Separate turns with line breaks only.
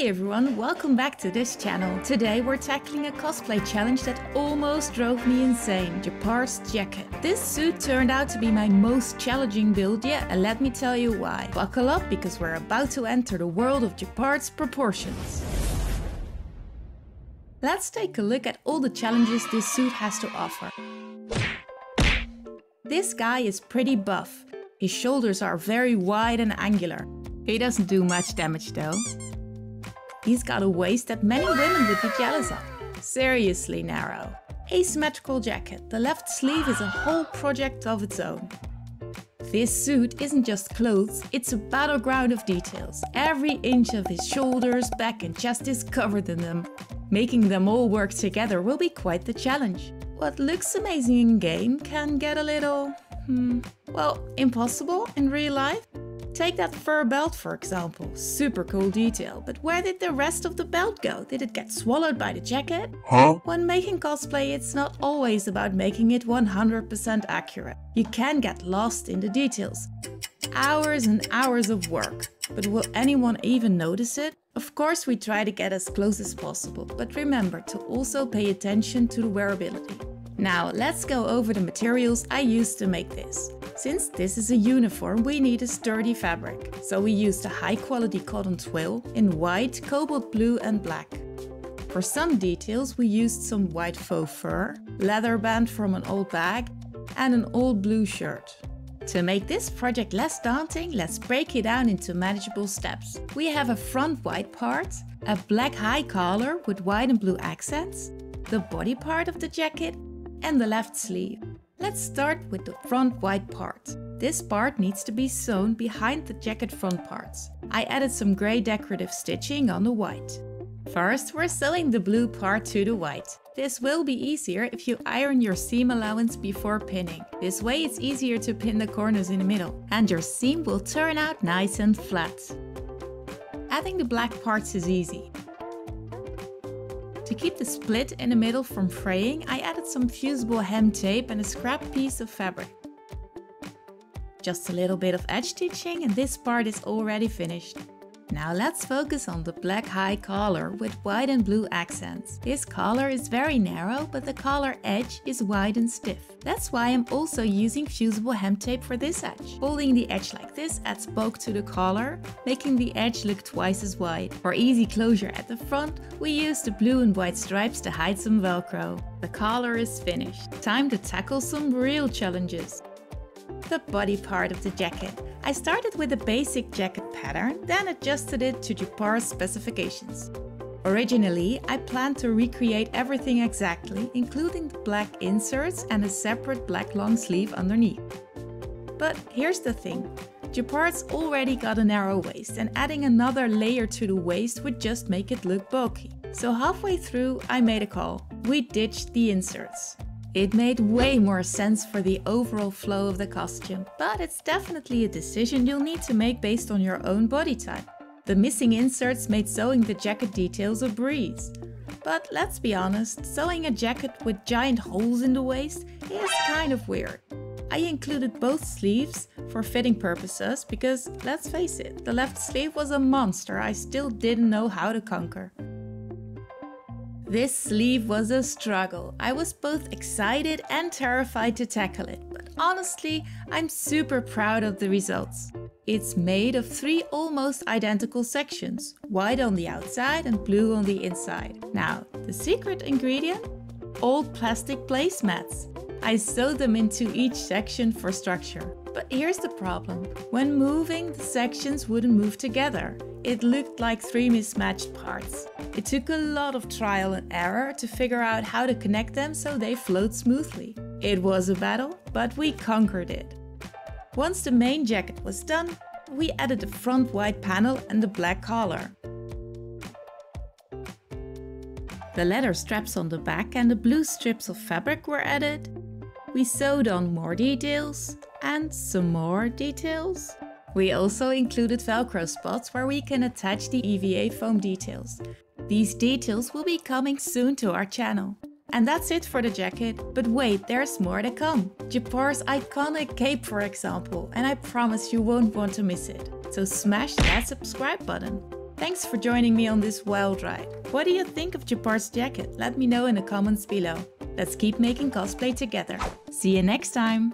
Hey everyone, welcome back to this channel. Today we're tackling a cosplay challenge that almost drove me insane, Gepard's jacket. This suit turned out to be my most challenging build yet, and let me tell you why. Buckle up because we're about to enter the world of Gepard's proportions. Let's take a look at all the challenges this suit has to offer. This guy is pretty buff. His shoulders are very wide and angular. He doesn't do much damage though. He's got a waist that many women would be jealous of. Seriously narrow. Asymmetrical jacket. The left sleeve is a whole project of its own. This suit isn't just clothes, it's a battleground of details. Every inch of his shoulders, back and chest is covered in them. Making them all work together will be quite the challenge. What looks amazing in game can get a little, well, impossible in real life. Take that fur belt for example, super cool detail, but where did the rest of the belt go? Did it get swallowed by the jacket? When making cosplay, it's not always about making it 100% accurate. You can get lost in the details. Hours and hours of work. But will anyone even notice it? Of course we try to get as close as possible, but remember to also pay attention to the wearability. Now let's go over the materials I used to make this. Since this is a uniform, we need a sturdy fabric. So we used a high quality cotton twill in white, cobalt blue and black. For some details we used some white faux fur, leather band from an old bag and an old blue shirt. To make this project less daunting, let's break it down into manageable steps. We have a front white part, a black high collar with white and blue accents, the body part of the jacket and the left sleeve. Let's start with the front white part. This part needs to be sewn behind the jacket front parts. I added some grey decorative stitching on the white. First, we're sewing the blue part to the white. This will be easier if you iron your seam allowance before pinning. This way it's easier to pin the corners in the middle, and your seam will turn out nice and flat. Adding the black parts is easy. To keep the split in the middle from fraying, I added some fusible hem tape and a scrap piece of fabric. Just a little bit of edge stitching and this part is already finished. Now let's focus on the black high collar with white and blue accents. This collar is very narrow, but the collar edge is wide and stiff. That's why I'm also using fusible hem tape for this edge. Holding the edge like this adds bulk to the collar, making the edge look twice as wide. For easy closure at the front, we used the blue and white stripes to hide some Velcro. The collar is finished. Time to tackle some real challenges. The body part of the jacket. I started with a basic jacket pattern, then adjusted it to Gepard's specifications. Originally, I planned to recreate everything exactly, including the black inserts and a separate black long sleeve underneath. But here's the thing, Gepard's already got a narrow waist and adding another layer to the waist would just make it look bulky. So halfway through, I made a call. We ditched the inserts. It made way more sense for the overall flow of the costume, but it's definitely a decision you'll need to make based on your own body type. The missing inserts made sewing the jacket details a breeze. But let's be honest, sewing a jacket with giant holes in the waist is kind of weird. I included both sleeves for fitting purposes because, let's face it, the left sleeve was a monster I still didn't know how to conquer. This sleeve was a struggle. I was both excited and terrified to tackle it, but honestly, I'm super proud of the results. It's made of 3 almost identical sections, white on the outside and blue on the inside. Now, the secret ingredient? Old plastic placemats. I sewed them into each section for structure. But here's the problem. When moving, the sections wouldn't move together. It looked like 3 mismatched parts. It took a lot of trial and error to figure out how to connect them so they flowed smoothly. It was a battle, but we conquered it. Once the main jacket was done, we added the front white panel and the black collar. The leather straps on the back and the blue strips of fabric were added. We sewed on more details and some more details. We also included Velcro spots where we can attach the EVA foam details. These details will be coming soon to our channel. And that's it for the jacket, but wait, there's more to come. Gepard's iconic cape for example, and I promise you won't want to miss it. So smash that subscribe button. Thanks for joining me on this wild ride. What do you think of Gepard's jacket? Let me know in the comments below. Let's keep making cosplay together. See you next time!